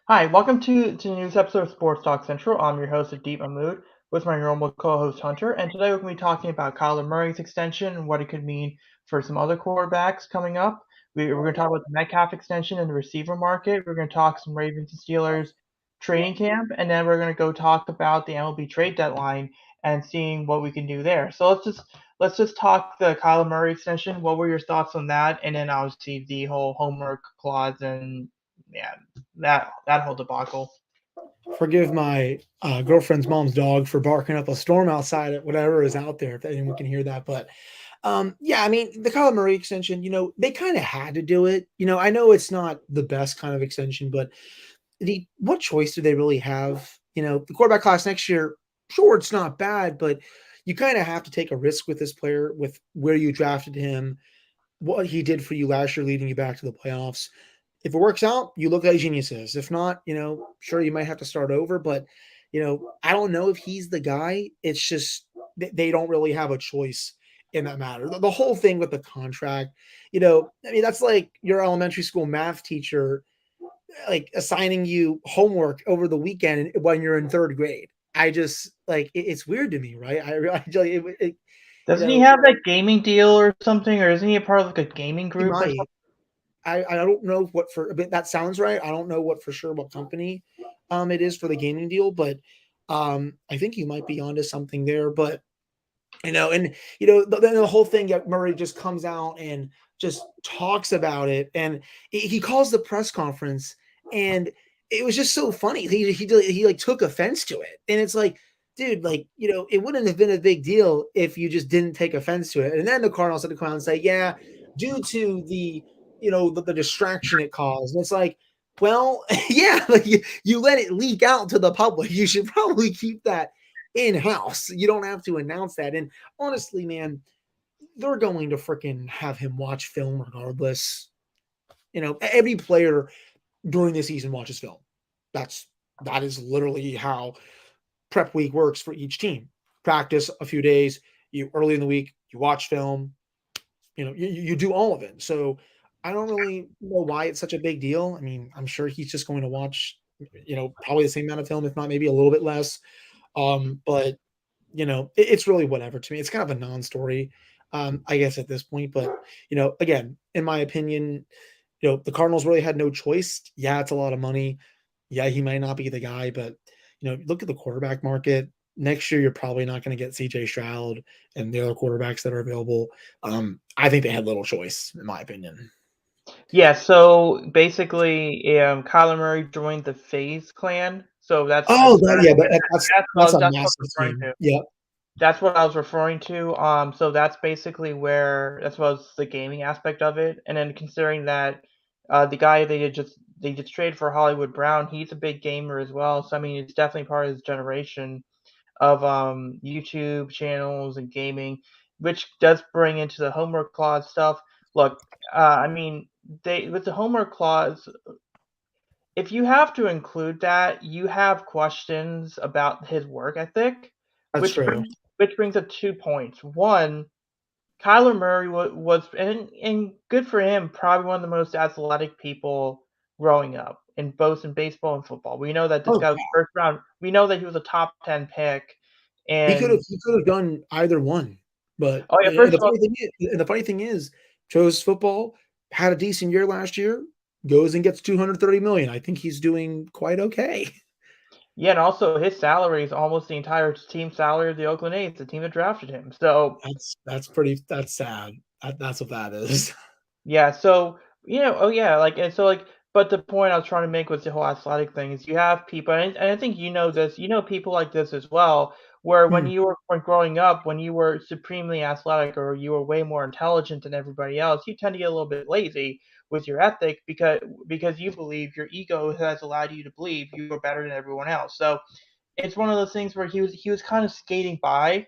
Hi, welcome to the news episode of Sports Talk Central. I'm your host, Deep Mahmood, with my normal co-host Hunter, and today we're going to be talking about Kyler Murray's extension and what it could mean for some other quarterbacks coming up. We're going to talk about the Metcalf extension and the receiver market. We're going to talk some Ravens and Steelers training camp, and then we're going to go talk about the MLB Trade Deadline and seeing what we can do there. So let's just talk the Kyler Murray extension. What were your thoughts on that? And then obviously the whole homework clause and yeah, that whole debacle. Forgive my girlfriend's mom's dog for barking up a storm outside at whatever is out there, if anyone can hear that. But yeah, I mean, the Kyler Murray extension, they kind of had to do it. I know it's not the best kind of extension, but what choice do they really have? The quarterback class next year, sure, it's not bad, but you kind of have to take a risk with this player, with where you drafted him, what he did for you last year, leading you back to the playoffs. If it works out, you look like geniuses. If not, sure, you might have to start over. But, I don't know if he's the guy. It's just they don't really have a choice in that matter. The whole thing with the contract, I mean, that's like your elementary school math teacher, like assigning you homework over the weekend when you're in third grade. I just like it's weird to me, right? You Doesn't he know, have that gaming deal or something, or isn't he a part of like a gaming he group or something? might. I don't know what for, but that sounds right. I don't know what for sure what company it is for the gaming deal, but I think you might be onto something there. But and then the whole thing, Murray just comes out and just talks about it, and he calls the press conference, and it was just so funny. He like took offense to it, and it's like, dude, like it wouldn't have been a big deal if you just didn't take offense to it. And then the Cardinals had to come out and say, yeah, due to the distraction it caused. And it's like, well, yeah, like you let it leak out to the public. You should probably keep that in house. You don't have to announce that. And honestly, man, they're going to freaking have him watch film regardless. Every player during the season watches film. That is literally how prep week works for each team. Practice a few days, you early in the week, you watch film, you do all of it. So I don't really know why it's such a big deal. I mean, I'm sure he's just going to watch, probably the same amount of film, if not maybe a little bit less. But it's really whatever to me. It's kind of a non-story, I guess at this point. But again, in my opinion, the Cardinals really had no choice. Yeah, it's a lot of money. Yeah, he might not be the guy, but look at the quarterback market. Next year, you're probably not going to get CJ Stroud and the other quarterbacks that are available. I think they had little choice, in my opinion. Yeah, so basically, Kyler Murray joined the FaZe clan. So Oh, yeah, that's a that's what I was massive referring team. to. Yeah, That's what I was referring to. So that's basically where that's was the gaming aspect of it, and then considering that the guy they just traded for Hollywood Brown, he's a big gamer as well. So I mean, it's definitely part of his generation of YouTube channels and gaming, which does bring into the homework clause stuff. Look, I mean, they with the homework clause, if you have to include that, you have questions about his work ethic, that's which true. brings up 2 points. One, Kyler Murray was and good for him, probably one of the most athletic people growing up in both in baseball and football. We know that this Oh, guy was yeah. first round. We know that he was a top 10 pick, and He could have done either one, but oh yeah, and first of all, the funny thing is, chose football, had a decent year last year, goes and gets 230 million. I think he's doing quite okay. yeah, and also his salary is almost the entire team salary of the Oakland A's, the team that drafted him. So That's sad. That's what that is. yeah, so oh yeah, like and so like, but the point I was trying to make with the whole athletic thing is you have people, and I think you know this, people like this as well, where Hmm. when growing up, when you were supremely athletic or you were way more intelligent than everybody else, you tend to get a little bit lazy with your ethic because you believe your ego has allowed you to believe you are better than everyone else. So it's one of those things where he was kind of skating by.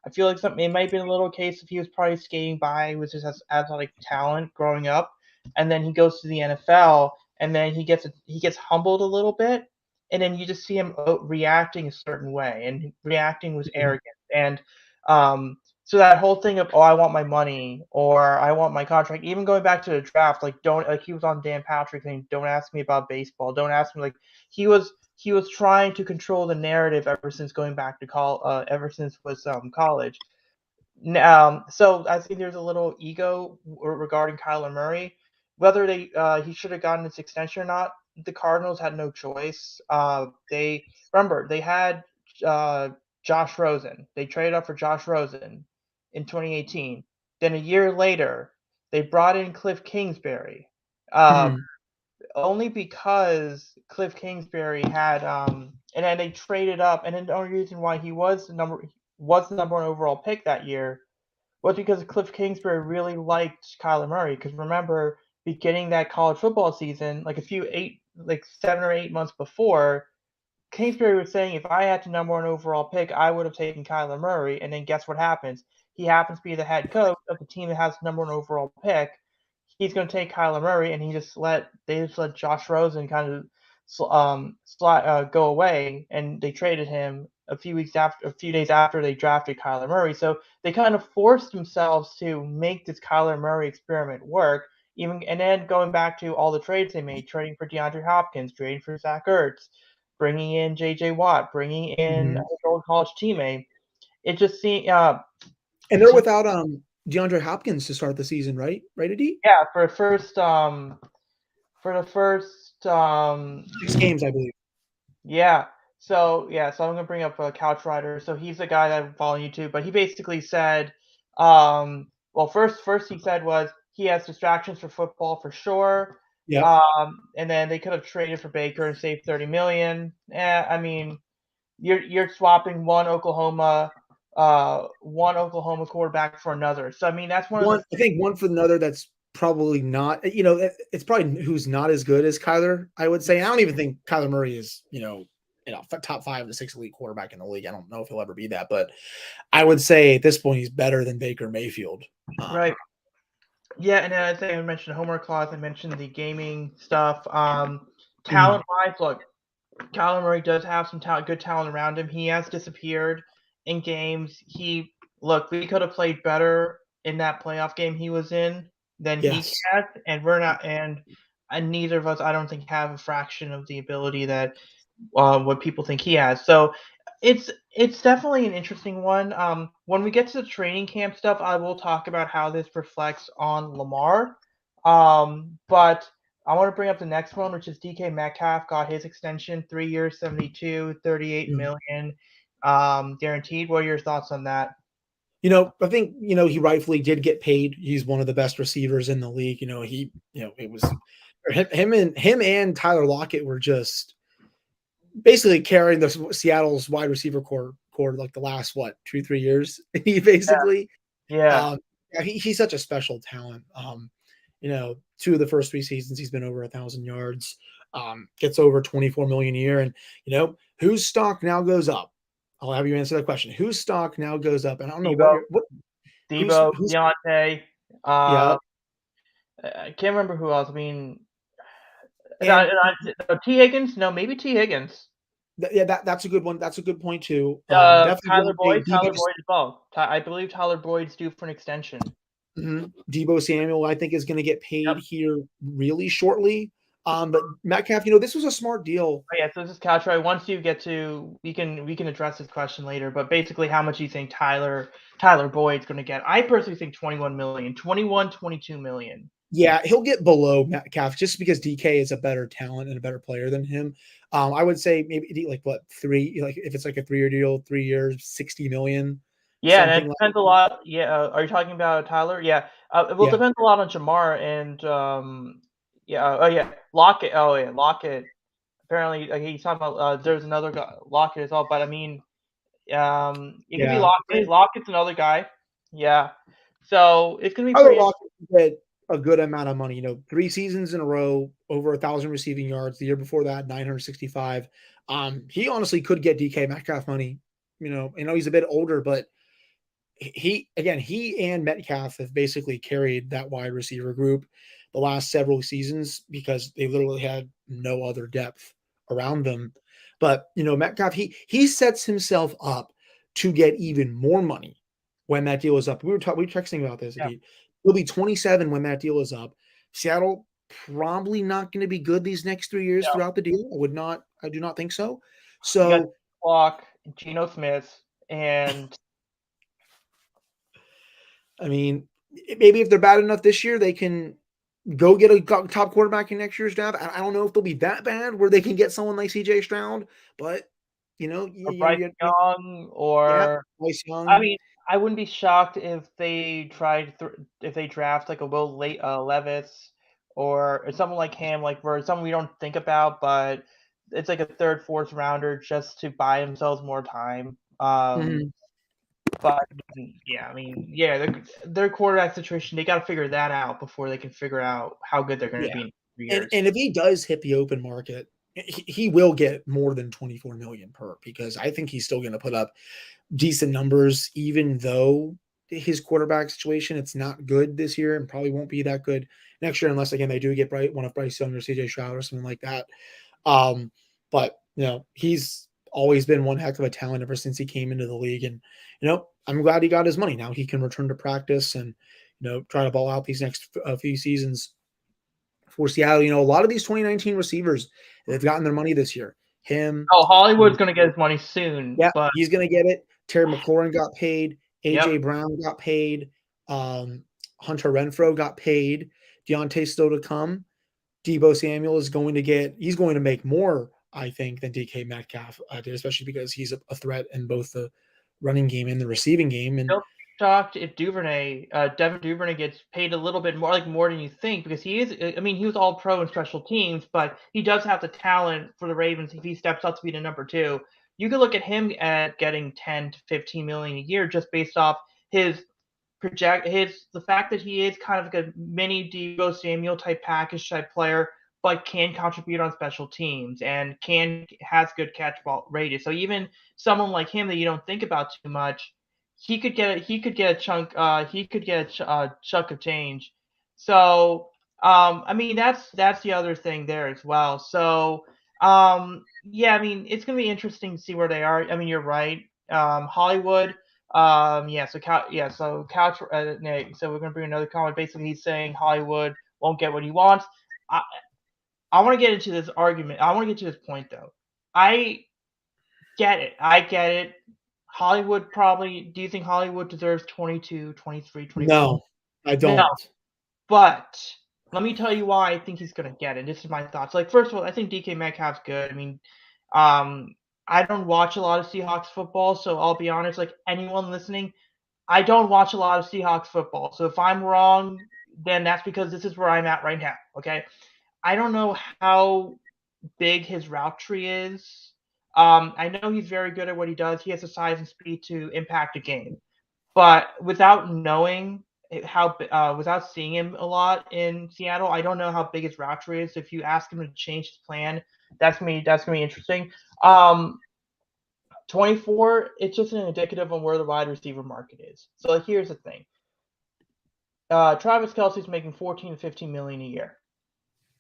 I feel like something it might be a little case if he was probably skating by with his athletic talent growing up, and then he goes to the NFL, and then he gets humbled a little bit, and then you just see him reacting a certain way, and reacting with arrogance, and um, So that whole thing of, oh, I want my money or I want my contract, even going back to the draft, like don't like he was on Dan Patrick saying, don't ask me about baseball, don't ask me, like he was trying to control the narrative ever since going back to ever since was college. So I think there's a little ego regarding Kyler Murray. Whether he should have gotten this extension or not, the Cardinals had no choice. They had uh, Josh Rosen. They traded up for Josh Rosen in 2018. Then a year later, they brought in Cliff Kingsbury. Uh, Mhm. Only because Cliff Kingsbury had and then they traded up, and then the only reason why he was the number one overall pick that year was because Cliff Kingsbury really liked Kyler Murray. Because remember, beginning that college football season, like 7 or 8 months before, Kingsbury was saying if I had the number one overall pick, I would have taken Kyler Murray. And then guess what happens? He happens to be the head coach of the team that has the number one overall pick. He's going to take Kyler Murray, and they just let Josh Rosen kind of go away, and they traded him a few days after they drafted Kyler Murray. So they kind of forced themselves to make this Kyler Murray experiment work. And then going back to all the trades they made, trading for DeAndre Hopkins, trading for Zach Ertz, bringing in J.J. Watt, bringing in Mhm. his old college teammate. It just seemed, And they're without DeAndre Hopkins to start the season, right? Right, Adi? yeah, for the first 6 games, I believe. so I'm gonna bring up Couch Rider. So he's a guy that I follow on YouTube, but he basically said, well, first he said was he has distractions for football for sure. Yep. And then they could have traded for Baker and saved 30 million. I mean, you're swapping one Oklahoma quarterback for another. So I mean, that's one of the I think one for another that's probably not, it's probably who's not as good as Kyler, I would say. I don't even think Kyler Murray is, top 5 to 6 elite quarterback in the league. I don't know if he'll ever be that, but I would say at this point he's better than Baker Mayfield. right. Yeah, and then I think I mentioned homework clause. I mentioned the gaming stuff. Talent wise, look, Kyler Murray does have some good talent around him. He has disappeared in games. We could have played better in that playoff game he was in than he Yes. has, and we're not, and neither of us, I don't think, have a fraction of the ability that what people think he has. So it's definitely an interesting one. When we get to the training camp stuff, I will talk about how this reflects on Lamar. But I want to bring up the next one, which is DK Metcalf got his extension, 3 years, 72, 38 Mm. million, guaranteed. What are your thoughts on that? I think, he rightfully did get paid. He's one of the best receivers in the league. It was him and Tyler Lockett were just basically carrying the Seattle's wide receiver core like the last 2-3 years. He basically, Yeah, yeah, he's such a special talent. 2 of the first 3 seasons he's been over 1,000 yards. Gets over 24 million a year, and whose stock now goes up. I'll have you answer that question. Whose stock now goes up? And I don't know Debo, who's Debo, Deontay. yeah, Uh, I can't remember who else. I mean, and T Higgins. No, maybe T Higgins. yeah, that's a good one. That's a good point too. Definitely Tyler wouldn't say Boyd. Tyler Boyd as well. I believe Tyler Boyd's due for an extension. Debo Samuel, I think, is going to get paid Yep. here really shortly. But Metcalf, this was a smart deal. Oh, yeah, so this is Caltroy. Once you get to, we can address this question later. But basically, how much do you think Tyler Boyd's going to get? I personally think 21 million, 21, 22 million. Yeah, he'll get below Metcalf just because DK is a better talent and a better player than him. I would say maybe like what 3, like if it's like a 3-year deal, 3 years, 60 million, Yeah, and it something like depends a lot. Yeah, are you talking about Tyler? Yeah, it will yeah, depend a lot on Jamar and yeah. Oh yeah, Lockett. Oh yeah, Lockett. Apparently, he's talking about. There's another guy, Lockett as well. But I mean, it could be yeah. Lockett. Lockett's another guy. Yeah. So it's gonna be Tyler pretty. Lockett get a good amount of money. 3 seasons in a row, over 1,000 receiving yards. The year before that, 965. He honestly could get DK Metcalf money. I know he's a bit older, but he and Metcalf have basically carried that wide receiver group the last several seasons because they literally had no other depth around them. But Metcalf, he sets himself up to get even more money when that deal is up. We were texting about this. Yeah. He'll be 27 when that deal is up. Seattle probably not going to be good these next 3 years No. throughout the deal. I do not think so. You got So, Clock, Geno Smith, and I mean, maybe if they're bad enough this year, they can go get a top quarterback in next year's draft. I don't know if they'll be that bad where they can get someone like CJ Stroud, but or Bryce Young, yeah, or Bryce I Young. mean, I wouldn't be shocked if they if they draft like a Will Levis or someone like him, like for someone we don't think about, but it's like a third, fourth rounder just to buy themselves more time. Mhm. But yeah, I mean, yeah, their quarterback situation, they got to figure that out before they can figure out how good they're going to Yeah. be in 3 years. And if he does hit the open market, he will get more than 24 million per, because I think he's still going to put up decent numbers, even though his quarterback situation, it's not good this year and probably won't be that good next year unless again they do get one of Bryce Young or CJ Stroud or something like that. But he's always been one heck of a talent ever since he came into the league, and I'm glad he got his money. Now he can return to practice and try to ball out these next few seasons for Seattle. A lot of these 2019 receivers, they've gotten their money this year. Him, Oh, Hollywood's going to get his money soon, yeah, but he's going to get it. Terry McLaurin got paid. AJ yep. Brown got paid. Hunter Renfro got paid. Deontay still to come. Debo Samuel is going to he's going to make more, I think, than DK Metcalf did, especially because he's a threat in both the running game and the receiving game. And Still shocked if Devin Duvernay gets paid a little bit more, like more than you think, because he is. I mean, he was all pro in special teams, but he does have the talent for the Ravens if he steps up to be the number two. You could look at him at getting 10 to 15 million a year just based off his the fact that he is kind of like a mini Debo Samuel type package type player, but can contribute on special teams and has good catch ball radius. So even someone like him that you don't think about too much, he could get a chunk chunk of change. So I mean that's the other thing there as well. So yeah, I mean it's gonna be interesting to see where they are. I mean you're right. Hollywood. Yeah. So couch. So we're gonna bring another comment. Basically, he's saying Hollywood won't get what he wants. I I want to get into this argument. I want to get to this point though. I get it. I get it. Hollywood probably. Do you think Hollywood deserves 22, 23, 24? no, I No. don't. But let me tell you why I think he's gonna get it. This is my thoughts. Like first of all, I think DK Metcalf's good. I mean, um, I don't watch a lot of Seahawks football, so I'll be honest. Like anyone listening, I don't watch a lot of Seahawks football. So if I'm wrong, then that's because this is where I'm at right now. Okay. I don't know how big his route tree is. I know he's very good at what he does. He has the size and speed to impact a game. But without knowing without seeing him a lot in Seattle, I don't know how big his route tree is. So if you ask him to change his plan, that's gonna be interesting. 24, it's just an indicative on where the wide receiver market is. So like, here's the thing. Travis Kelce's making 14 to 15 million a year.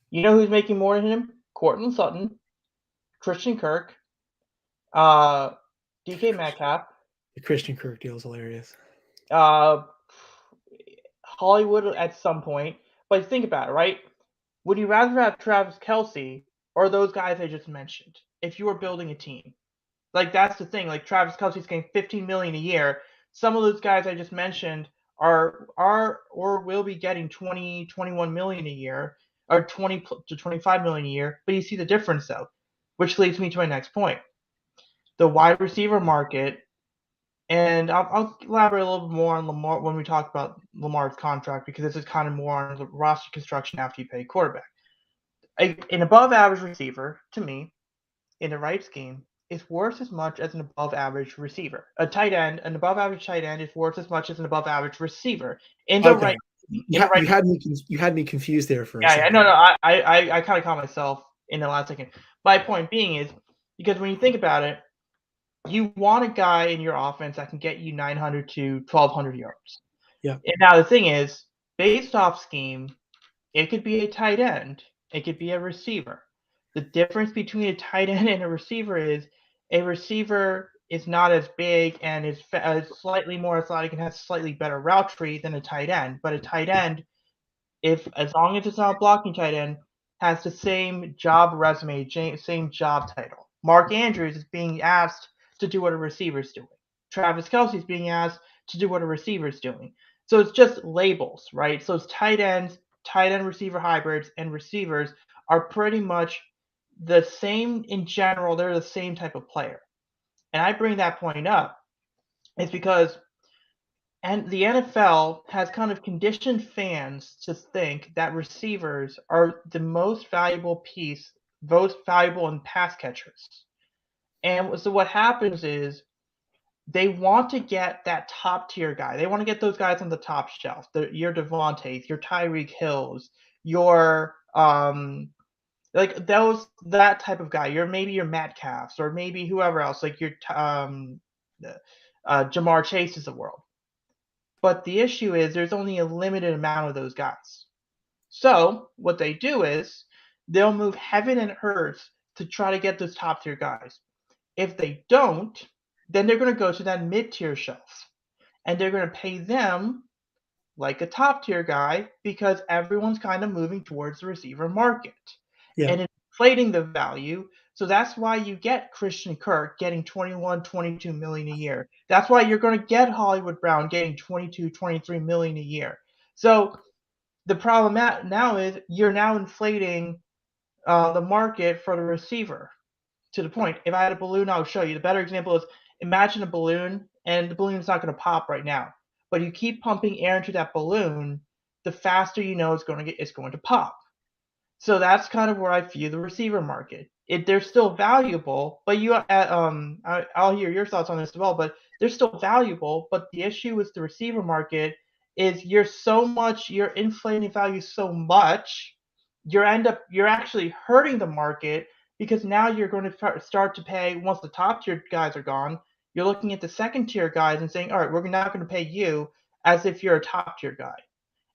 You know who's making more than him? Courtland Sutton, Christian Kirk, uh, DK Metcalf, The Christian Kirk deal is hilarious. uh, Hollywood at some point. But think about it, right? Would you rather have Travis Kelce or those guys I just mentioned if you were building a team? Like that's the thing. Like Travis Kelce's getting 15 million a year. Some of those guys I just mentioned are or will be getting 20, 21 million a year, or 20 to 25 million a year. But you see the difference though, which leads me to my next point. The wide receiver market, and I'll elaborate a little bit more on Lamar when we talk about Lamar's contract, because this is kind of more on the roster construction after you pay quarterback. An above average receiver, to me, in the right scheme, is worth as much as an above average receiver. An above average tight end is worth as much as an above average receiver in the Okay, right. In the right. you had me confused there for a Yeah, second. no. I kind of caught myself in the last second. My point being is because when you think about it, you want a guy in your offense that can get you 900 to 1,200 yards. Yeah. And now the thing is, based off scheme, it could be a tight end. It could be a receiver. The difference between a tight end and a receiver is a receiver is not as big and is slightly more athletic and has slightly better route tree than a tight end. But a tight end, if as long as it's not a blocking tight end, has the same job resume, same job title. Mark Andrews is being asked to do what a receiver's doing. Travis Kelce is being asked to do what a receiver's doing. So it's just labels, right? So it's tight ends, tight end receiver hybrids, and receivers are pretty much the same in general. They're the same type of player. And I bring that point up is because and the NFL has kind of conditioned fans to think that receivers are the most valuable piece, most valuable in pass catchers. And so what happens is they want to get that top tier guy. They want to get those guys on the top shelf. Your Devontae's, your Tyreek Hills, your like that type of guy. Maybe your Metcalfs or maybe whoever else, like your Jamar Chase's of the world. But the issue is there's only a limited amount of those guys. So what they do is they'll move heaven and earth to try to get those top tier guys. If they don't, then they're going to go to that mid tier shelf and they're going to pay them like a top tier guy because everyone's kind of moving towards the receiver market Yeah. and inflating the value. So that's why you get Christian Kirk getting 21, 22 million a year. That's why you're going to get Hollywood Brown getting 22, 23 million a year. So the problem now is you're now inflating the market for the receiver to the point. If I had a balloon, I'll show you. The better example is imagine a balloon, and the balloon is not going to pop right now, but you keep pumping air into that balloon, the faster you know it's going to pop. So that's kind of where I view the receiver market. They're still valuable, but I'll hear your thoughts on this as well. But they're still valuable. But the issue with the receiver market is you're inflating value so much, you're actually hurting the market because now you're going to start to pay once the top tier guys are gone. You're looking at the second tier guys and saying, all right, we're not going to pay you as if you're a top tier guy.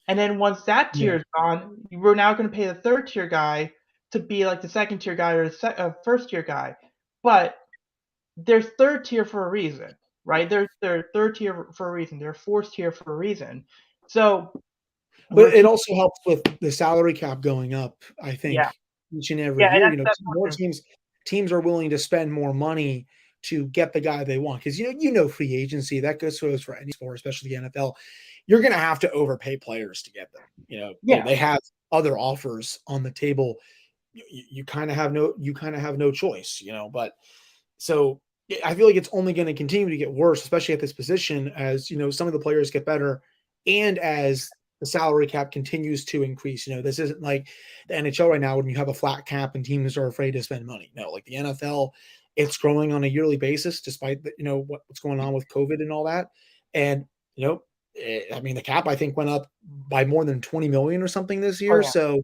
And then once that Yeah. tier is gone, we're now going to pay the third tier guy to be like the second tier guy or the first tier guy. But there's third tier for a reason, right? They're third tier for a reason. They're fourth tier for a reason. So But we're it also helps with the salary cap going up, I yeah, think, each and every yeah, and year. that's More teams are willing to spend more money to get the guy they want. Because free agency, that goes for any sport, especially the NFL. You're gonna have to overpay players to get them. yeah. They have other offers on the table. You kind of have no choice, but so I feel like it's only going to continue to get worse, especially at this position, as some of the players get better, and as the salary cap continues to increase. This isn't like the NHL right now when you have a flat cap and teams are afraid to spend money. No, like the NFL, it's growing on a yearly basis, despite what's going on with COVID and all that. And I mean, the cap I think went up by more than 20 million or something this Oh year. yeah. So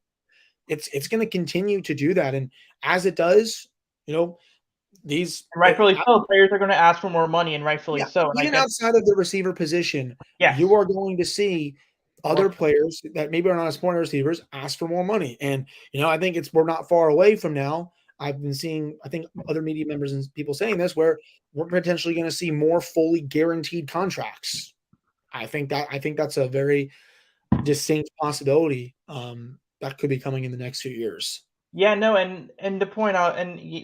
it's going to continue to do that, and as it does, these And rightfully so. Players are going to ask for more money, and rightfully yeah, so. And I even guess outside of the receiver position, yes. you are going to see other More, players that maybe are not as point receivers ask for more money. And I think we're not far away from now. I've been seeing, I think, other media members and people saying this, where we're potentially going to see more fully guaranteed contracts. I think that's a very distinct possibility that could be coming in the next few years. yeah, no, and the point out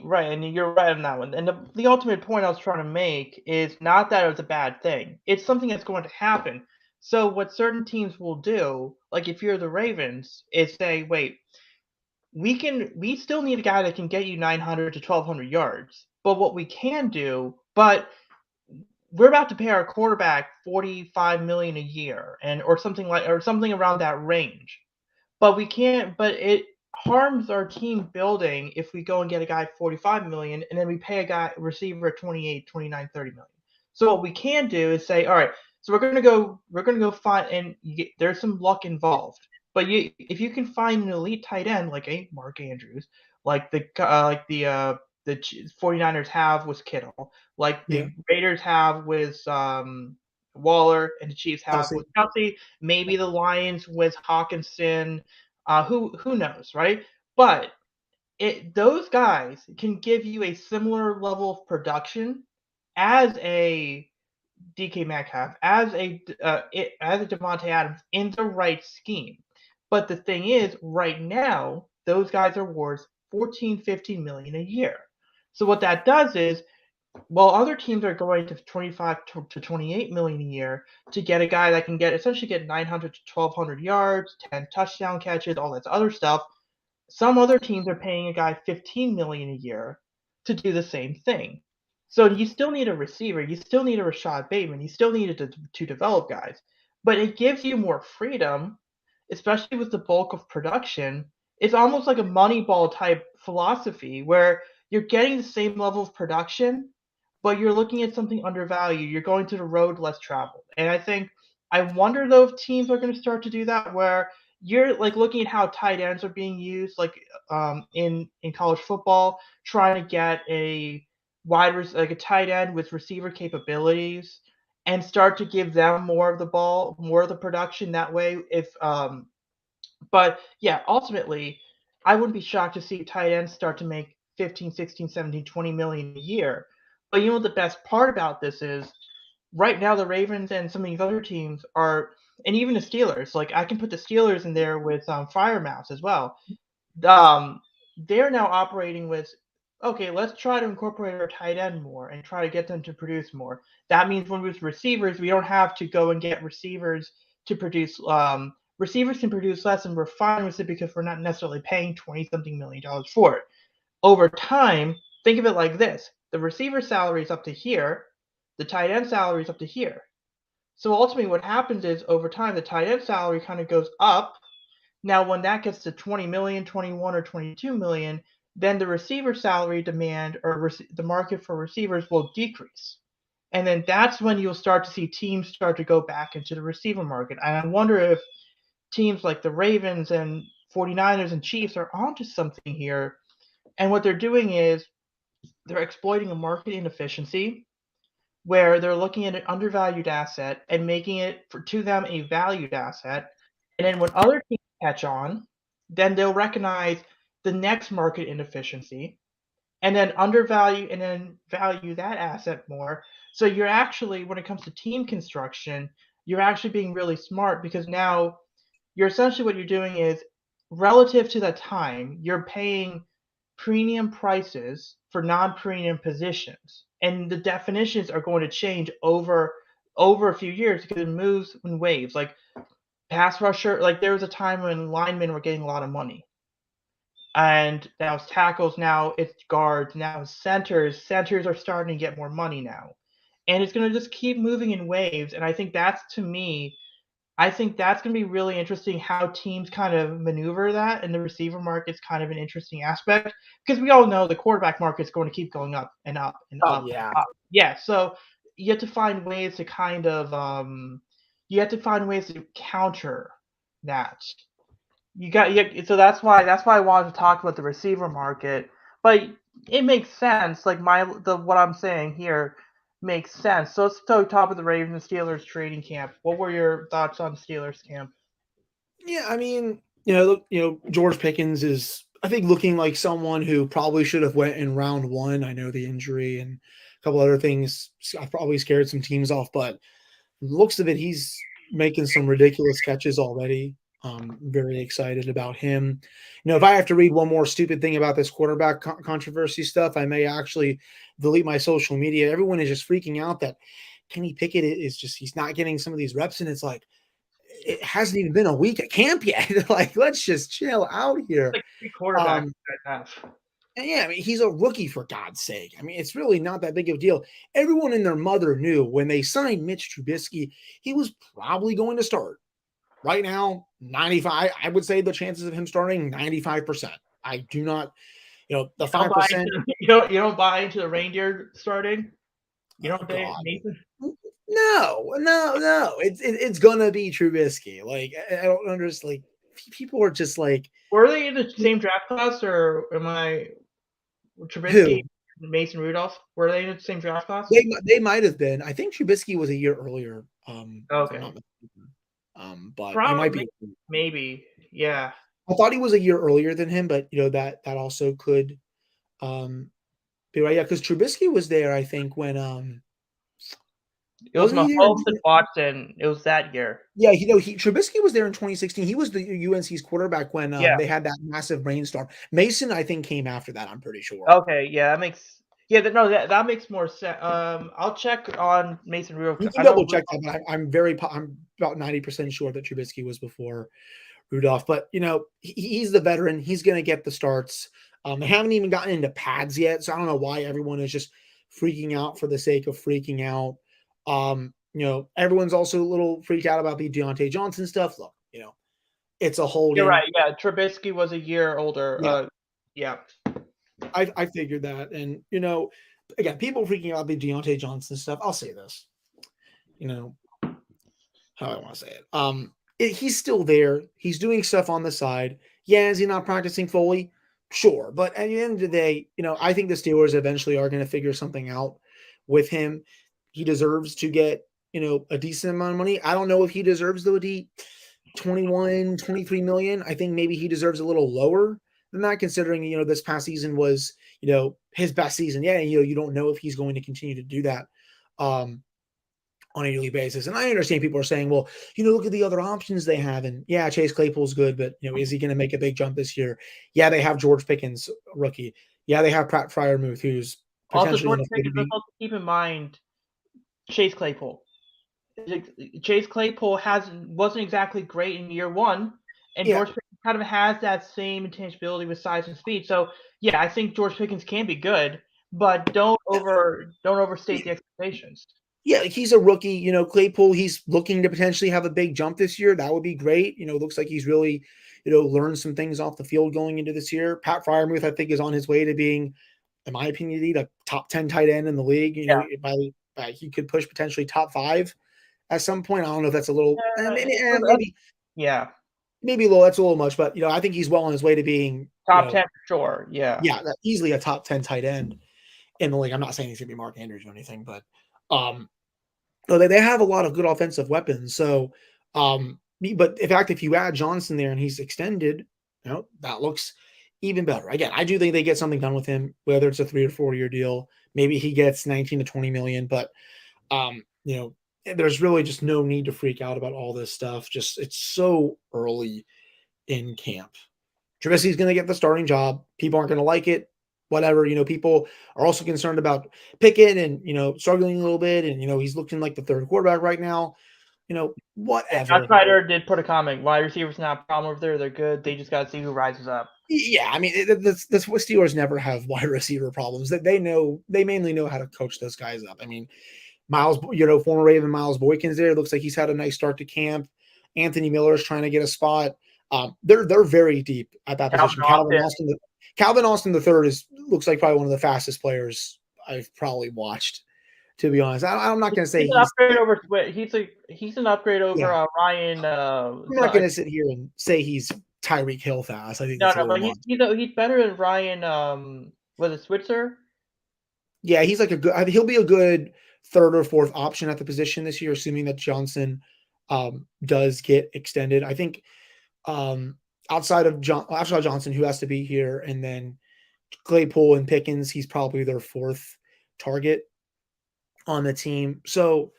right, and you're right on that one. And the ultimate point I was trying to make is not that it's a bad thing. It's something that's going to happen. So what certain teams will do, like if you're the Ravens, is say, wait, we still need a guy that can get you 900 to 1200 yards. But what we can do, but we're about to pay our quarterback 45 million a year or something around that range. But we can't. But it harms our team building if we go and get a guy 45 million and then we pay a guy receiver 28, 29, 30 million. So what we can do is say, all right, so we're gonna go find there's some luck involved. But if you can find an elite tight end like a Mark Andrews, like the 49ers have with Kittle, like Yeah, the Raiders have with Waller, and the Chiefs have Kelsey. with Kelsey. Maybe the Lions with Hawkinson. Who knows, right? But those guys can give you a similar level of production as a DK Metcalf, as a Devontae Adams in the right scheme. But the thing is, right now, those guys are worth 14, 15 million a year. So what that does is, while other teams are going to 25 to 28 million a year to get a guy that can essentially get 900 to 1200 yards, 10 touchdown catches, all that other stuff, some other teams are paying a guy 15 million a year to do the same thing. So you still need a receiver, you still need a Rashad Bateman, you still need to develop guys, but it gives you more freedom, especially with the bulk of production. It's almost like a Moneyball type philosophy where you're getting the same level of production, but you're looking at something undervalued. You're going to the road less traveled, and I wonder though if teams are going to start to do that where you're like looking at how tight ends are being used, like in college football, trying to get like a tight end with receiver capabilities, and start to give them more of the ball, more of the production that way. But yeah, ultimately, I wouldn't be shocked to see tight ends start to make 15, 16, 17, 20 million a year. But you know what the best part about this is? Right now the Ravens and some of these other teams are, and even the Steelers. Like I can put the Steelers in there with Fire Mouse as well. Um, they're now operating with, okay, let's try to incorporate our tight end more and try to get them to produce more. That means when with receivers, we don't have to go and get receivers to produce. Receivers can produce less, and we're fine with it because we're not necessarily paying 20 something million dollars for it. Over time, think of it like this: the receiver salary is up to here, the tight end salary is up to here. So ultimately, what happens is over time, the tight end salary kind of goes up. Now, when that gets to 20 million, 21 or 22 million, then the receiver salary demand or the market for receivers will decrease. And then that's when you'll start to see teams start to go back into the receiver market. And I wonder if teams like the Ravens and 49ers and Chiefs are onto something here. And what they're doing is they're exploiting a market inefficiency where they're looking at an undervalued asset and making it to them a valued asset. And then when other teams catch on, then they'll recognize the next market inefficiency and then undervalue and then value that asset more. So you're actually, when it comes to team construction, you're actually being really smart because now you're essentially what you're doing is relative to the time, you're paying premium prices for non-premium positions, and the definitions are going to change over a few years because it moves in waves. Like pass rusher, like there was a time when linemen were getting a lot of money, and now it's tackles, now it's guards, now it's centers. Centers are starting to get more money now, and it's going to just keep moving in waves. And I think that's to me I think that's going to be really interesting how teams kind of maneuver that, and the receiver market's kind of an interesting aspect because we all know the quarterback market's going to keep going up and up and Oh up yeah. and up. Yeah, so you have to find ways to you have to find ways to counter that. So that's why I wanted to talk about the receiver market, but it makes sense. Like what I'm saying here makes sense. So let's talk about the Ravens Steelers trading camp. What were your thoughts on Steelers camp? Yeah, I mean, George Pickens is, I think, looking like someone who probably should have went in round one. I know the injury and a couple other things. I've probably scared some teams off, but looks of it, he's making some ridiculous catches already. Very excited about him. If I have to read one more stupid thing about this quarterback controversy stuff, I may actually delete my social media. Everyone is just freaking out that Kenny Pickett is just, he's not getting some of these reps. And it's like, it hasn't even been a week at camp yet. Like, let's just chill out here. Like three quarterbacks Um, have. and yeah, I mean, he's a rookie for God's sake. I mean, it's really not that big of a deal. Everyone and their mother knew when they signed Mitch Trubisky, he was probably going to start. Right now, 95, I would say the chances of him starting 95%. I do not, the 5%. You don't buy into the reindeer starting. You Oh don't God. Nathan. No. It's gonna be Trubisky. Like, I don't understand. Like, people are just like, Were they in the same draft class, or am I Trubisky, who? Mason Rudolph? Were they in the same draft class? They might have been. I think Trubisky was a year earlier, if I'm not Okay, mistaken. But he might probably, be. maybe, yeah. I thought he was a year earlier than him, but that also could be right. Yeah, because Trubisky was there, I think, when It was Wasn't he there? Mahomes and Watson. It was that year. Yeah, Trubisky was there in 2016. He was the UNC's quarterback when Yeah. they had that massive rainstorm. Mason, I think, came after that. I'm pretty sure. Okay. Yeah, that makes. Yeah, no, that makes more sense. I'll check on Mason You Rudolph. can I know. double check that, but I'm I'm about 90% sure that Trubisky was before Rudolph. But he's the veteran. He's going to get the starts. They haven't even gotten into pads yet, so I don't know why everyone is just freaking out for the sake of freaking out. Everyone's also a little freaked out about the Deontay Johnson stuff. Look, it's a You're holding. right. Yeah, Trubisky was a year older. Yeah, Yeah. I figured that, and again, people freaking out about the Deontay Johnson stuff. I'll say this, how I want to say it. He's still there. He's doing stuff on the side. Yeah, is he not practicing fully? Sure, but at the end of the day, I think the Steelers eventually are going to figure something out with him. He deserves to get a decent amount of money. I don't know if he deserves the 21, 23 million. I think maybe he deserves a little lower than that, considering this past season was his best season. Yeah, you don't know if he's going to continue to do that. On a yearly basis. And I understand people are saying, well, look at the other options they have. And yeah, Chase Claypool's good, but is he going to make a big jump this year? Yeah, they have George Pickens, rookie. Yeah, they have Pat Fryermuth, who's Also, potentially George going to Pickens. Let's be. also keep in mind Chase Claypool. Chase Claypool wasn't exactly great in year one, and Yeah. George Pickens kind of has that same intangibility with size and speed. So yeah, I think George Pickens can be good, but don't overstate the expectations. Yeah, he's a rookie. Claypool, he's looking to potentially have a big jump this year. That would be great. Looks like he's really, learned some things off the field going into this year. Pat Fryermuth, I think, is on his way to being, in my opinion, the top 10 tight end in the league. He could push potentially top 5 at some point. I don't know if that's a little, maybe, yeah, maybe a little. That's a little much, but I think he's well on his way to being top 10 for sure. Yeah, easily a top 10 tight end in the league. I'm not saying he's gonna be Mark Andrews or anything, but they have a lot of good offensive weapons. So, but in fact, if you add Johnson there and he's extended, that looks even better. Again, I do think they get something done with him, whether it's a 3 or 4 year deal. Maybe he gets 19 to 20 million, but there's really just no need to freak out about all this stuff. Just it's so early in camp. Trubisky's going to get the starting job. People aren't going to like it. Whatever, people are also concerned about Pickett and, struggling a little bit. And, he's looking like the third quarterback right now. Whatever. John Schneider did put a comment. Wide receivers not a problem over there. They're good. They just got to see who rises up. Yeah, I mean, the Steelers never have wide receiver problems. That they mainly know how to coach those guys up. I mean, Miles, former Raven Miles Boykin's there. Looks like he's had a nice start to camp. Anthony Miller is trying to get a spot. They're very deep at that position. Calvin Austin III looks like probably one of the fastest players I've probably watched. To be honest, I'm not going to say he's an upgrade over. He's an upgrade over Ryan. I'm not going to sit here and say he's Tyreek Hill fast. I think no, but he's better than Ryan. Was it Switzer? Yeah, he's like he'll be a good third or fourth option at the position this year, assuming that Johnson does get extended. I think outside of Johnson, who has to be here, and then Claypool and Pickens, he's probably their fourth target on the team. So,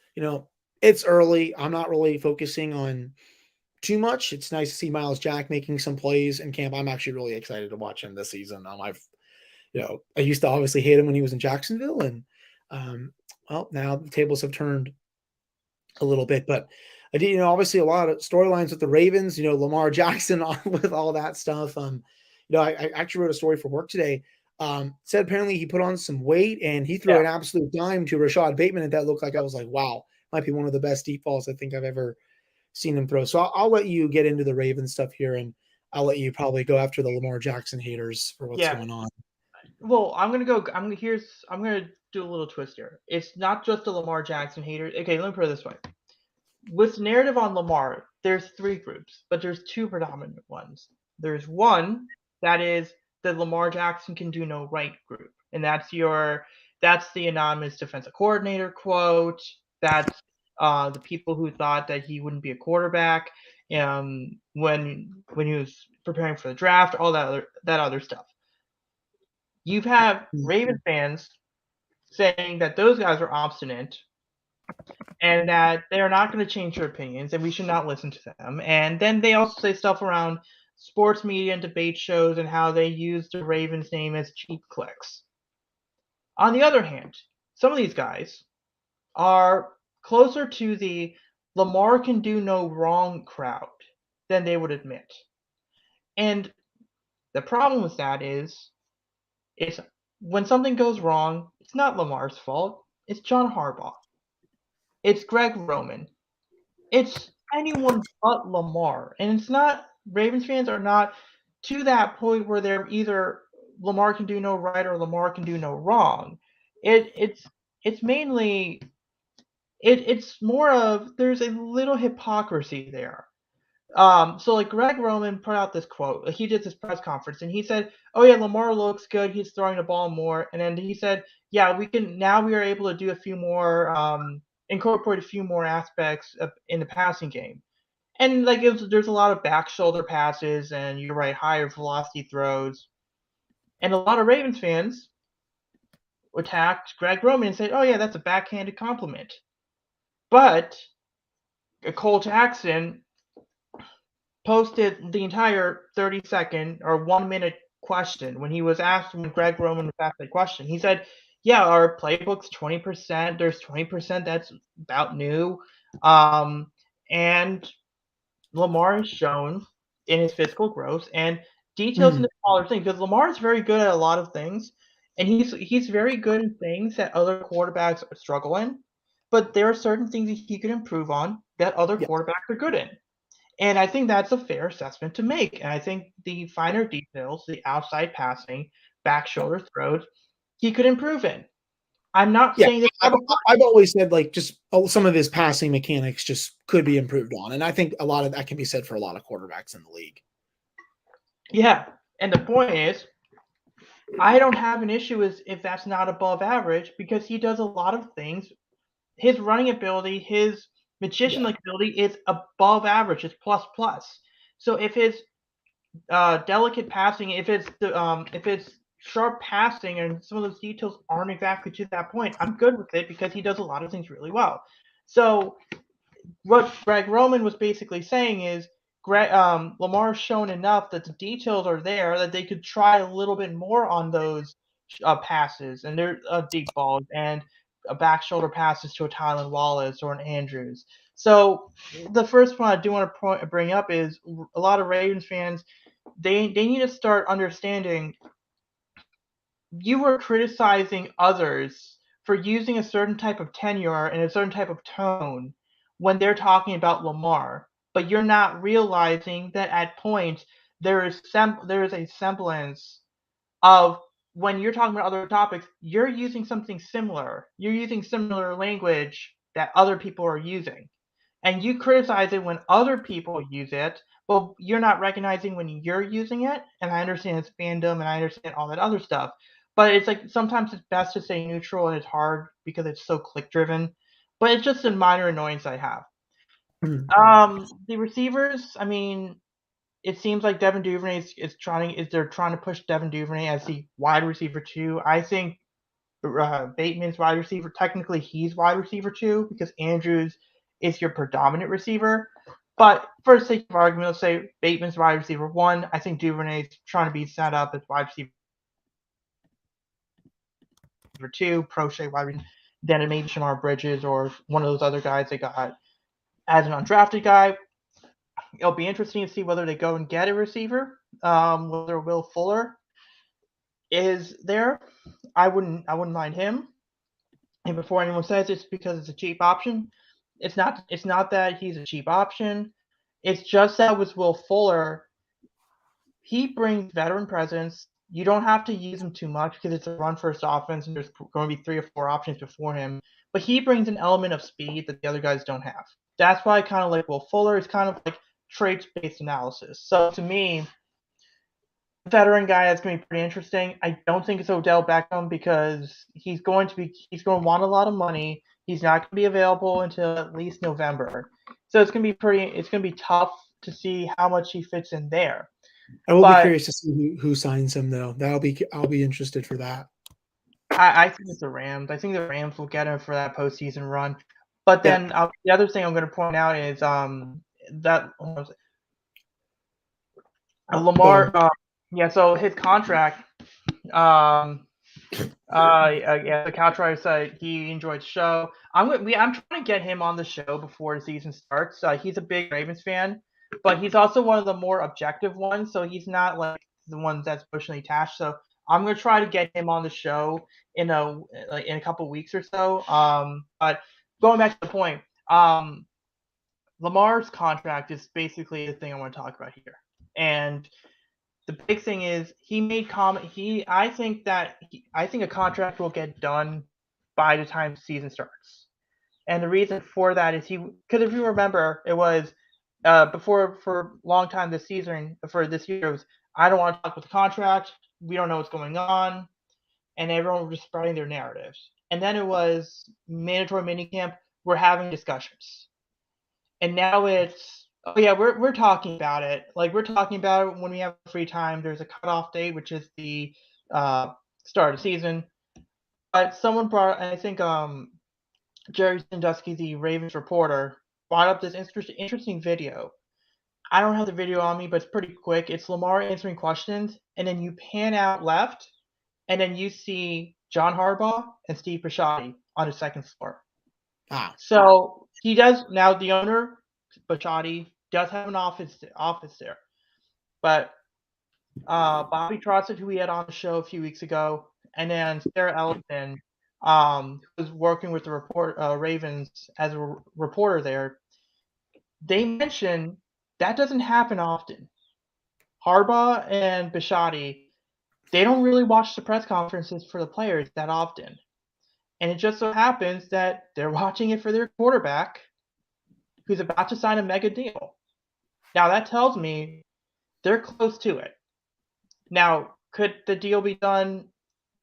it's early. I'm not really focusing on too much. It's nice to see Miles Jack making some plays in camp. I'm actually really excited to watch him this season. I used to obviously hate him when he was in Jacksonville, and now the tables have turned a little bit. But I did, obviously a lot of storylines with the Ravens. Lamar Jackson with all that stuff. I actually wrote a story for work today. Said apparently he put on some weight and he threw an absolute dime to Rashad Bateman, and that looked like I was like, wow, might be one of the best deep balls I think I've ever seen him throw. So I'll let you get into the Ravens stuff here, and I'll let you probably go after the Lamar Jackson haters for what's going on. Well, I'm gonna do a little twist here. It's not just the Lamar Jackson haters. Okay, let me put it this way. With narrative on Lamar, there's 3 groups, but there's 2 predominant ones. There's one that is the Lamar Jackson can do no right group, and that's the anonymous defensive coordinator quote. That's the people who thought that he wouldn't be a quarterback when he was preparing for the draft, all that other stuff. You have Raven fans saying that those guys are obstinate, and that they are not going to change their opinions, and we should not listen to them. And then they also say stuff around sports media and debate shows and how they use the Ravens name as cheap clicks. On the other hand, some of these guys are closer to the Lamar can do no wrong crowd than they would admit. And the problem with that is it's when something goes wrong, it's not Lamar's fault. It's John Harbaugh. It's Greg Roman. It's anyone but Lamar. And it's not Ravens fans are not to that point where they're either Lamar can do no right or Lamar can do no wrong. It's mainly it's more of there's a little hypocrisy there. So like Greg Roman put out this quote. He did this press conference and he said, "Oh yeah, Lamar looks good. He's throwing the ball more." And then he said, "Yeah, we can now. We are able to do a few more, incorporate a few more aspects in the passing game." And like there's a lot of back shoulder passes, and you're right, higher velocity throws. And a lot of Ravens fans attacked Greg Roman and said, "Oh yeah, that's a backhanded compliment." But Cole Jackson posted the entire 30-second or 1 minute question when he was asked when Greg Roman was asked that question. He said, "Yeah, our playbook's 20%. There's 20% that's about new, and Lamar has shown in his physical growth and details in the smaller things because Lamar is very good at a lot of things, and he's very good in things that other quarterbacks struggle in. But there are certain things that he could improve on that other Yeah. quarterbacks are good in." And I think that's a fair assessment to make. And I think the finer details, the outside passing, back shoulder throws, he could improve in. I'm not Yeah, saying that I've always said like just some of his passing mechanics just could be improved on, and I think a lot of that can be said for a lot of quarterbacks in the league. yeah. And the point is, I don't have an issue with if that's not above average because he does a lot of things. His running ability, his magician Yeah, like ability is above average. It's plus plus. So if his delicate passing, if it's sharp passing and some of those details aren't exactly to that point, I'm good with it because he does a lot of things really well. So what Greg Roman was basically saying is Lamar's shown enough that the details are there that they could try a little bit more on those passes and their deep balls and back shoulder passes to a Tylan Wallace or an Andrews. So the first one I do want to bring up is a lot of Ravens fans they need to start understanding you were criticizing others for using a certain type of tenure and a certain type of tone when they're talking about Lamar, but you're not realizing that at points there is a semblance of when you're talking about other topics, you're using something similar. You're using similar language that other people are using. And you criticize it when other people use it, but you're not recognizing when you're using it. And I understand it's fandom and I understand all that other stuff. But it's like sometimes it's best to stay neutral and it's hard because it's so click driven. But it's just a minor annoyance I have. The receivers, I mean, it seems like Devin Duvernay is they're trying to push Devin Duvernay as the wide receiver two. I think Bateman's wide receiver. Technically, he's wide receiver two because Andrews is your predominant receiver. But for the sake of argument, let's say Bateman's wide receiver one. I think Duvernay's trying to be set up as wide receiver two, Prochet wide receiver. Then it may be Shamar Bridges or one of those other guys they got as an undrafted guy. It'll be interesting to see whether they go and get a receiver. Whether Will Fuller is there, I wouldn't mind him. And before anyone says it's because it's a cheap option, it's not. It's not that he's a cheap option. It's just that with Will Fuller, he brings veteran presence. You don't have to use him too much because it's a run first offense and there's going to be 3 or 4 options before him. But he brings an element of speed that the other guys don't have. That's why I kind of like Will Fuller. It's kind of like traits based analysis. So to me, veteran guy that's going to be pretty interesting. I don't think it's Odell Beckham because he's going to want a lot of money. He's not going to be available until at least November. So it's going to be tough to see how much he fits in there. I will be But curious to see who signs him though. I'll be interested for that. I think it's the Rams. I think the Rams will get him for that postseason run. But Yeah. then the other thing I'm going to point out is that Lamar, yeah. So his contract, yeah, the Couchrider said he enjoyed the show. I'm trying to get him on the show before the season starts. He's a big Ravens fan, but he's also one of the more objective ones. So he's not like the ones that's emotionally attached. So I'm gonna try to get him on the show in a couple weeks or so. But going back to the point, Lamar's contract is basically the thing I want to talk about here, and the big thing is he made comment. I think a contract will get done by the time the season starts, and the reason for that is because if you remember, it was before for a long time this season for this year it was I don't want to talk about the contract. We don't know what's going on, and everyone was just spreading their narratives. And then it was mandatory minicamp. We're having discussions, and now it's oh yeah, we're talking about it. Like we're talking about it when we have free time. There's a cutoff date, which is the uh, start of the season. But someone brought, I think, Jerry Sandusky, the Ravens reporter, brought up this interesting video. I don't have the video on me, but it's pretty quick. It's Lamar answering questions, and then you pan out left, and then you see John Harbaugh and Steve Bisciotti on the second floor. So he does now. The owner, Bisciotti, does have an office there, but Bobby Trotsett, who we had on the show a few weeks ago, and then Sarah Ellison, who was working with the Ravens as a reporter there, they mentioned that doesn't happen often. Harbaugh and Bisciotti, they don't really watch the press conferences for the players that often. And it just so happens that they're watching it for their quarterback who's about to sign a mega deal. Now that tells me they're close to it. Now, could the deal be done?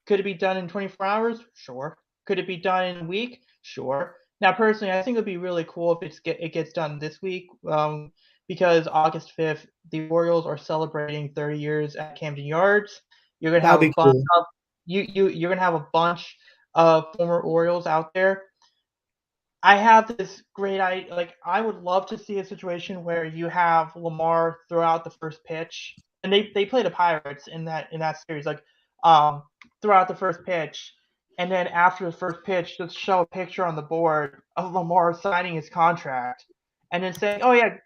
Could it be done in 24 hours? Sure. Could it be done in a week? Sure. Now, personally, I think it would be really cool if it gets done this week, because August 5th, the Orioles are celebrating 30 years at Camden Yards. You're gonna That'd have a be bunch cool. of you're gonna have a bunch of former Orioles out there. I have this great idea. Like, I would love to see a situation where you have Lamar throw out the first pitch, and they play the Pirates in that series. Like, throw out the first pitch, and then after the first pitch, just show a picture on the board of Lamar signing his contract, and then saying, "Oh yeah,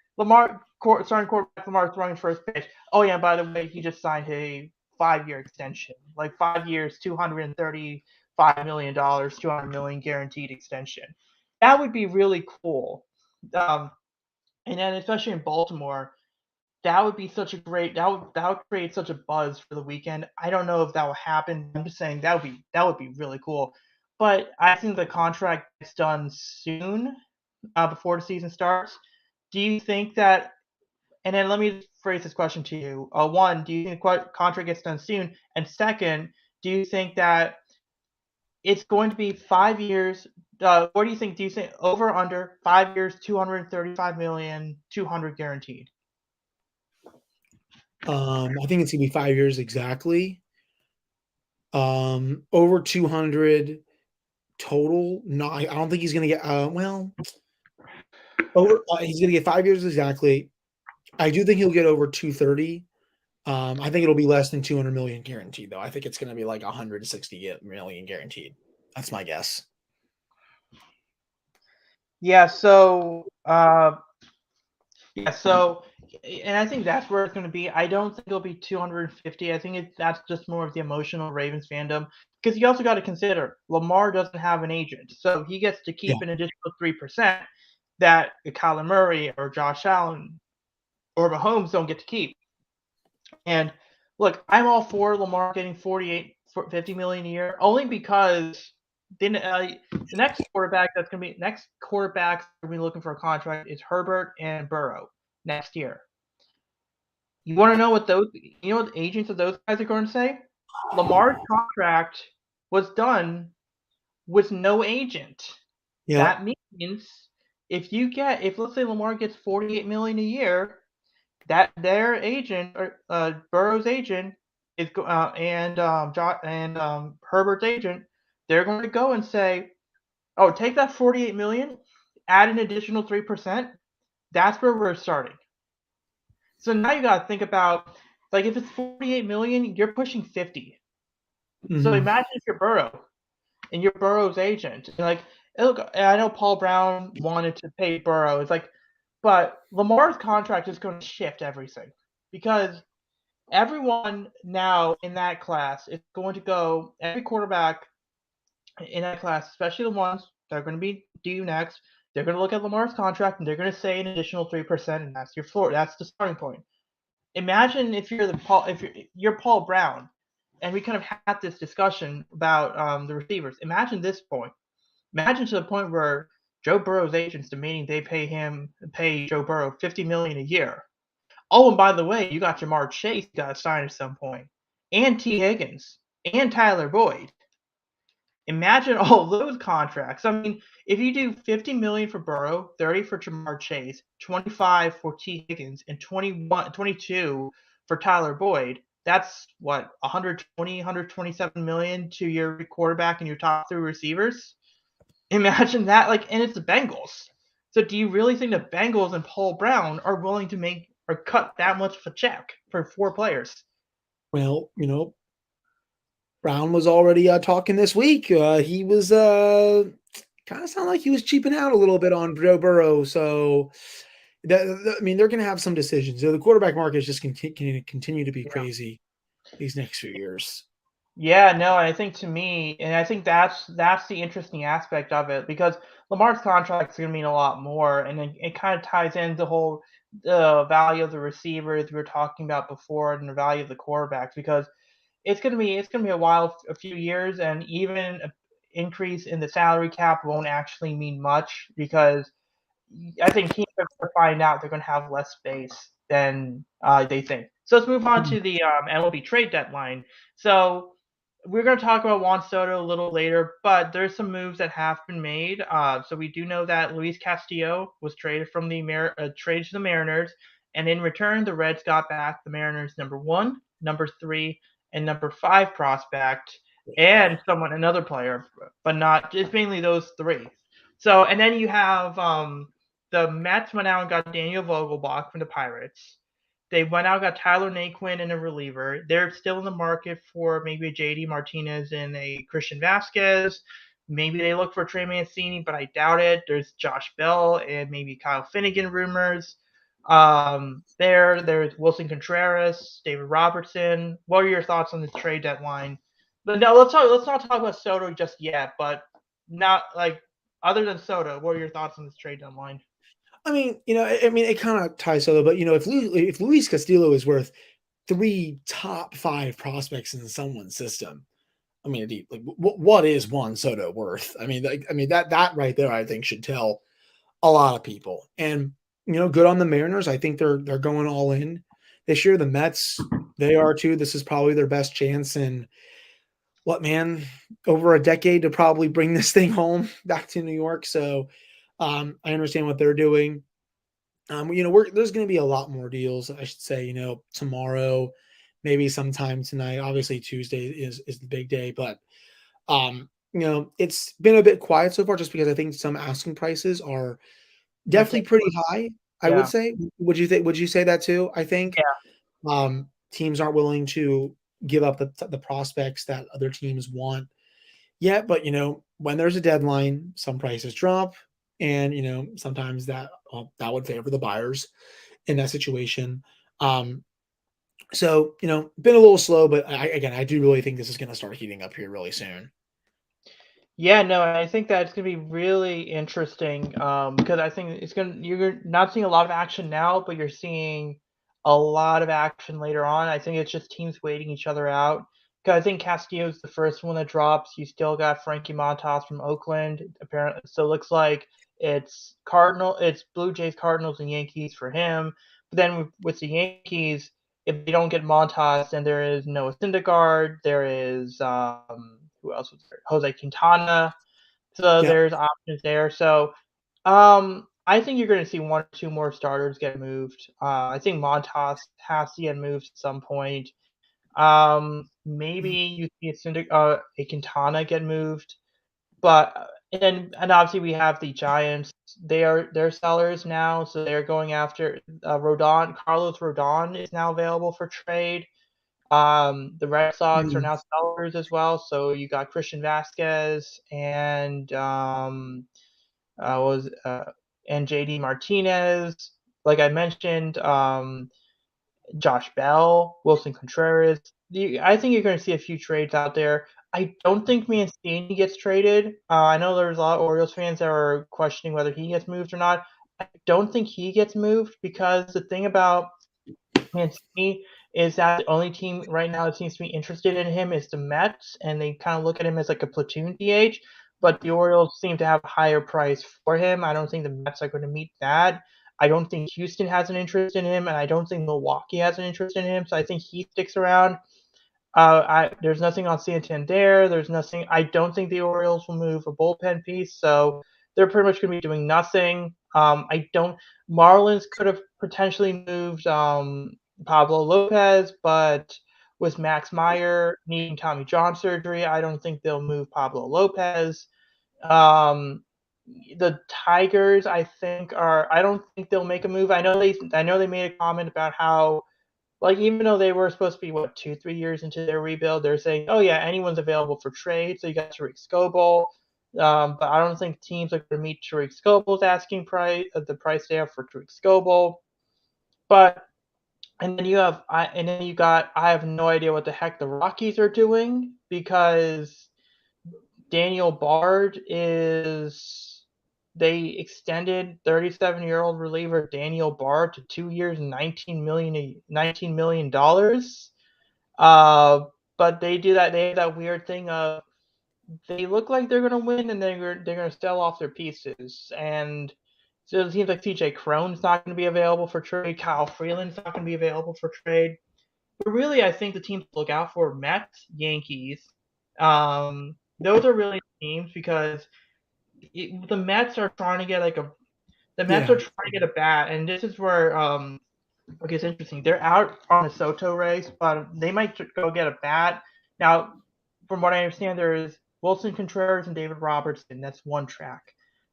starting quarterback Lamar throwing first pitch. Oh yeah, by the way, he just signed a 5-year extension, like 5 years, $235 million, 200 million guaranteed extension." That would be really cool. Um, and then especially in Baltimore, that would be such a great that would create such a buzz for the weekend. I don't know if that will happen. I'm just saying that would be really cool. But I think the contract gets done soon, before the season starts. Do you think that? And then let me phrase this question to you. One, do you think the contract gets done soon? And second, do you think that it's going to be 5 years? What do you think? Do you think over or under 5 years, 235 million, 200 guaranteed? I think it's gonna be 5 years exactly. Over 200 total. No, I don't think he's gonna get. Well, over. He's gonna get 5 years exactly. I do think he'll get over 230. I think it'll be less than 200 million guaranteed, though. I think it's gonna be like 160 million guaranteed. That's my guess. Yeah. So, and I think that's where it's going to be. I don't think it'll be 250. I think that's just more of the emotional Ravens fandom, because you also got to consider Lamar doesn't have an agent, so he gets to Yeah. keep an additional 3% that Kyler Murray or Josh Allen or Mahomes don't get to keep. And look, I'm all for Lamar getting 50 million a year, only because the next quarterbacks going to be looking for a contract is Herbert and Burrow next year. You want to know what the agents of those guys are going to say? Lamar's contract was done with no agent. Yeah. That means if let's say Lamar gets 48 million a year, that their agent or Burrow's agent is and Herbert's agent, they're going to go and say, "Oh, take that 48 million. add an additional 3%, that's where we're starting. So now you got to think about, like, if it's 48 million, you're pushing 50. So Mm-hmm. imagine if you're Burrow and you're Burrow's agent. And like, look, I know Paul Brown wanted to pay Burrow. It's like, but Lamar's contract is going to shift everything because everyone now in that class is going to go, every quarterback in that class, especially the ones that are going to be due next, they're going to look at Lamar's contract and they're going to say an additional 3%, and that's your floor. That's the starting point. Imagine if you're Paul Brown, and we kind of had this discussion about the receivers. Imagine this point. Imagine to the point where Joe Burrow's agents demanding they pay Joe Burrow $50 million a year. Oh, and by the way, you got Jamar Chase you got to sign at some point, and T Higgins, and Tyler Boyd. Imagine all those contracts. I mean, if you do 50 million for Burrow, 30 for Jamar Chase, 25 for T Higgins, and 22 for Tyler Boyd, that's what 120, 127 million to your quarterback and your top three receivers. Imagine that, like, and it's the Bengals. So do you really think the Bengals and Paul Brown are willing to make or cut that much of a check for four players? Well, Brown was already talking this week. He was kind of sound like he was cheaping out a little bit on Joe Burrow. So, I mean, they're going to have some decisions. The quarterback market is just going to continue to be Yeah. crazy these next few years. Yeah, no, I think to me, and I think that's the interesting aspect of it because Lamar's contract is going to mean a lot more, and it kind of ties in the value of the receivers we were talking about before and the value of the quarterbacks because it's gonna be a while, a few years, and even an increase in the salary cap won't actually mean much because I think teams are going to find out they're going to have less space than they think. So let's move on Mhm. to the MLB Trade Deadline. So we're going to talk about Juan Soto a little later, but there's some moves that have been made. So we do know that Luis Castillo was traded from traded to the Mariners, and in return, the Reds got back the Mariners' number 1, number 3, and number 5 prospect, and another player, but not. It's mainly those three. So and then you have the Mets went out and got Daniel Vogelbach from the Pirates. They went out and got Tyler Naquin in a reliever. They're still in the market for maybe a JD Martinez and a Christian Vasquez. Maybe they look for Trey Mancini, but I doubt it. There's Josh Bell and maybe Kyle Finnegan rumors. There's Wilson Contreras, David Robertson. What are your thoughts on this trade deadline? But no, let's not talk about Soto just yet. But not like other than Soto, what are your thoughts on this trade deadline? I mean, it kind of ties to it, but if Luis Castillo is worth 3 top 5 prospects in someone's system, I mean, like what is Juan Soto worth? I mean, that right there, I think should tell a lot of people. And good on the Mariners. I think they're going all in this year. The Mets, they are too. This is probably their best chance in what, man, over a decade to probably bring this thing home back to New York. So I understand what they're doing. There's going to be a lot more deals, I should say, tomorrow, maybe sometime tonight. Obviously, Tuesday is the big day, but it's been a bit quiet so far just because I think some asking prices are definitely pretty high, I would Yeah, say. Would you say that too? I think yeah, teams aren't willing to give up the prospects that other teams want yet, but when there's a deadline, some prices drop, and sometimes that would favor the buyers in that situation. So been a little slow, but I do really think this is going to start heating up here really soon. yeah. No, I think that's gonna be really interesting because I think you're not seeing a lot of action now, but you're seeing a lot of action later on. I think it's just teams waiting each other out. Because I think Castillo's the first one that drops. You still got Frankie Montas from Oakland, apparently. So it looks like it's Blue Jays, Cardinals, and Yankees for him. But then with the Yankees, if they don't get Montas, then there is Noah Syndergaard. There is who else was there? Jose Quintana. So Yeah. there's options there. So I think you're going to see one or two more starters get moved. I think Montas has to get moved at some point. Maybe you see a Quintana get moved, but And obviously we have the Giants. They're sellers now, so they're going after Rodon. Carlos Rodon is now available for trade. The Red Sox are Mm. now sellers as well. So you got Christian Vasquez and was and JD Martinez. Like I mentioned, Josh Bell, Wilson Contreras. I think you're going to see a few trades out there. I don't think Mancini gets traded. I know there's a lot of Orioles fans that are questioning whether he gets moved or not. I don't think he gets moved because the thing about Mancini is that the only team right now that seems to be interested in him is the Mets, and they kind of look at him as like a platoon DH. But the Orioles seem to have a higher price for him. I don't think the Mets are going to meet that. I don't think Houston has an interest in him, and I don't think Milwaukee has an interest in him. So I think he sticks around. There's nothing on Santander. There's nothing. I don't think the Orioles will move a bullpen piece, so they're pretty much going to be doing nothing. I don't. Marlins could have potentially moved Pablo Lopez, but with Max Meyer needing Tommy John surgery, I don't think they'll move Pablo Lopez. Um, the Tigers, I think, are. I don't think they'll make a move. I know they made a comment about how like even though they were supposed to be what 2-3 years into their rebuild, they're saying, oh yeah, anyone's available for trade. So you got Tariq Skobel, but I don't think teams are going to meet Tariq Skobel's asking price, the price they have for Tariq Skobel. But and then you got I have no idea what the heck the Rockies are doing because Daniel Bard is they extended 37-year-old reliever Daniel Bard to 2 years and $19 million. Uh, but they do that. They have that weird thing of they look like they're gonna win and they're gonna sell off their pieces. And so it seems like CJ Cron's not going to be available for trade. Kyle Freeland's not going to be available for trade. But really, I think the teams to look out for Mets, Yankees. Those are really teams because the Mets are trying to get the Mets Yeah. are trying to get a bat, and this is where it gets interesting. They're out on a Soto race, but they might go get a bat. Now, from what I understand, there is Wilson Contreras and David Robertson. That's one track.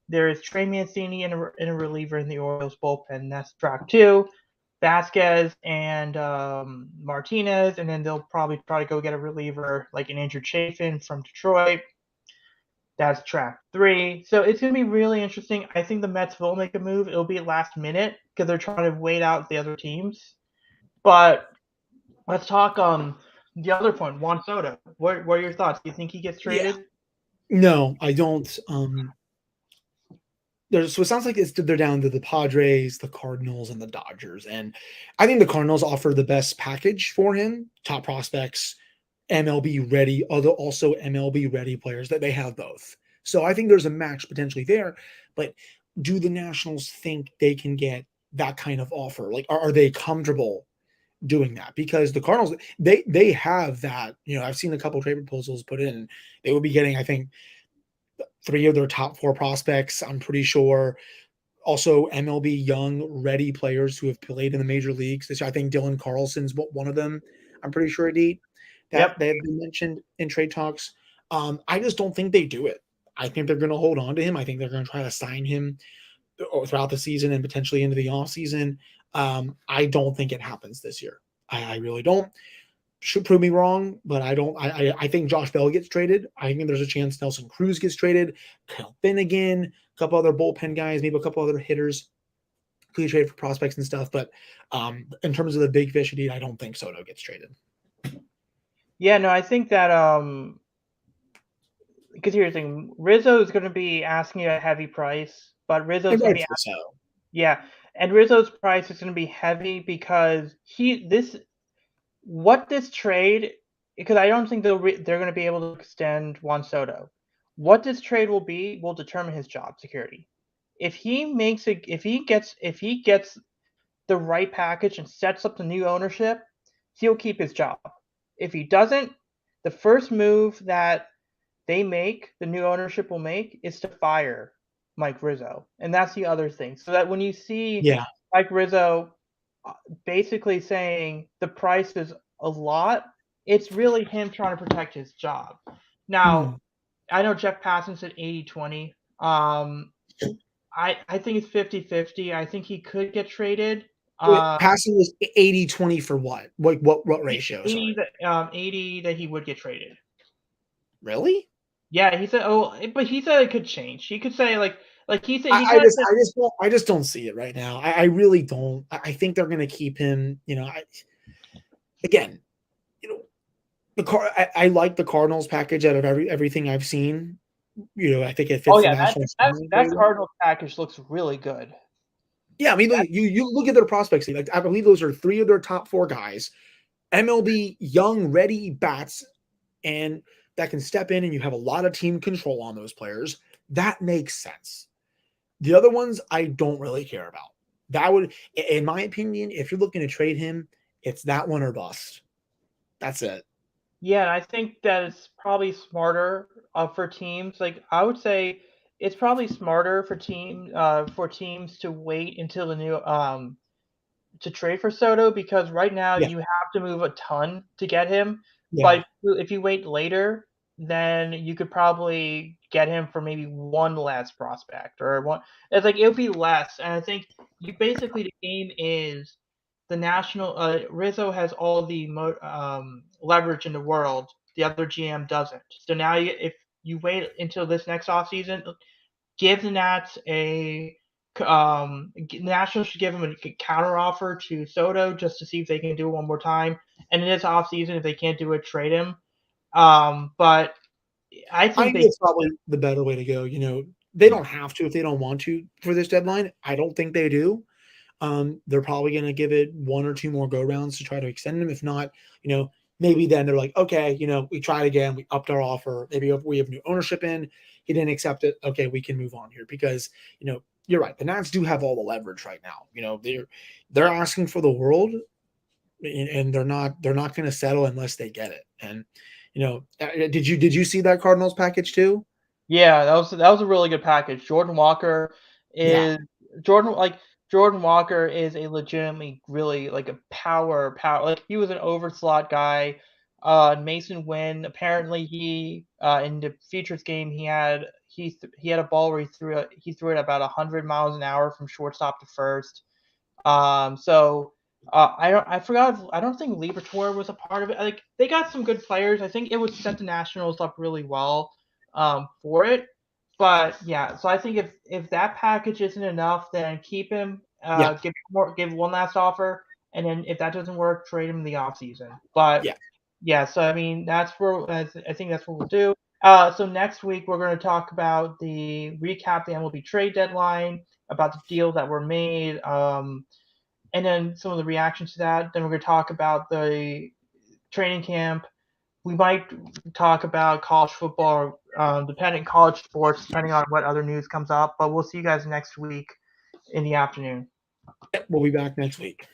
There is Trey Mancini in a reliever in the Orioles bullpen. That's track two. Vasquez and Martinez, and then they'll probably try to go get a reliever like an Andrew Chafin from Detroit. That's track three. So it's going to be really interesting. I think the Mets will make a move. It'll be last minute because they're trying to wait out the other teams. But let's talk the other point, Juan Soto. What are your thoughts? Do you think he gets Yeah. traded? No, I don't. So it sounds like they're down to the Padres, the Cardinals, and the Dodgers. And I think the Cardinals offer the best package for him, top prospects, MLB ready, although also MLB ready players that they have both. So I think there's a match potentially there. But do the Nationals think they can get that kind of offer? Like, are they comfortable doing that? Because the Cardinals, they have that. I've seen a couple trade proposals put in. They would be getting, I think, 3 of their top 4 prospects, I'm pretty sure. Also, MLB young, ready players who have played in the major leagues. I think Dylan Carlson's one of them. I'm pretty sure, Deet, that Yep. they have been mentioned in trade talks. I just don't think they do it. I think they're going to hold on to him. I think they're going to try to sign him throughout the season and potentially into the offseason. I don't think it happens this year. I really don't. Should prove me wrong, but I don't. I think Josh Bell gets traded. I think there's a chance Nelson Cruz gets traded. Kyle Finnegan, a couple other bullpen guys, maybe a couple other hitters could be traded for prospects and stuff. But in terms of the big fish, indeed, I don't think Soto gets traded. Yeah, no, I think that because here's the thing, Rizzo is going to be asking a heavy price, but Rizzo's And going to be rightfully so. yeah, and Rizzo's price is going to be heavy because what this trade because I don't think they're going to be able to extend Juan Soto. What this trade will determine his job security. If he gets the right package and sets up the new ownership, he'll keep his job. If he doesn't, the first move that the new ownership will make, is to fire Mike Rizzo. And that's the other thing. So that when you see Yeah. Mike Rizzo basically saying the price is a lot, it's really him trying to protect his job. Now, I know Jeff Passan said 80-20. I think it's 50-50. I think he could get traded. Passing was 80-20 for what? Like what ratio? 80 Sorry. that 80 that he would get traded. Really? Yeah, he said. Oh, but he said it could change. He could say like he said. He I kind of just said, I just don't see it right now. I really don't. I think they're going to keep him. Again, you know, I like the Cardinals package out of everything I've seen. I think it oh fits the yeah, National that Cardinals package looks really good. Yeah, I mean, look, you look at their prospects. Like I believe those are 3 of their top 4 guys, MLB young, ready bats, and that can step in, and you have a lot of team control on those players. That makes sense. The other ones I don't really care about. That would, in my opinion, if you're looking to trade him, it's that one or bust. That's it. Yeah, and I think that it's probably smarter for teams. Like I would say, it's probably smarter for teams to wait until the new to trade for Soto because right now Yeah, you have to move a ton to get him. yeah. But if you wait later, then you could probably get him for maybe one less prospect or one. It's like it would be less, and I think you basically the game is the national. Rizzo has all the leverage in the world. The other GM doesn't. So now, if you wait until this next offseason, give the Nats a Nationals should give him a counter offer to Soto just to see if they can do it one more time. And in this offseason, if they can't do it, trade him. But I I think think they it's probably the better way to go. They don't have to if they don't want to for this deadline. I don't think they do. They're probably going to give it 1 or 2 more go rounds to try to extend them. If not, maybe then they're like, okay, we tried again. We upped our offer. Maybe we have new ownership in. He didn't accept it. Okay, we can move on here because you're right. The Nats do have all the leverage right now. They're asking for the world, and they're not going to settle unless they get it. And did you see that Cardinals package too? Yeah, that was a really good package. Yeah, Is Jordan like Jordan Walker is a legitimately really like a power like he was an overslot guy. Mason Wynn apparently he in the Futures game he had a ball where he threw it about 100 miles an hour from shortstop to first. So I forgot. I don't think Liberatore was a part of it. Like they got some good players. I think it would set the Nationals up really well for it. But yeah, so I think if that package isn't enough, then keep him. yeah, Give one last offer, and then if that doesn't work, trade him in the offseason. But yeah. yeah, so I mean I think that's what we'll do. So next week we're going to talk about the MLB trade deadline, about the deals that were made, and then some of the reactions to that. Then we're going to talk about the training camp. We might talk about college football, depending college sports, depending on what other news comes up. But we'll see you guys next week in the afternoon. We'll be back next week.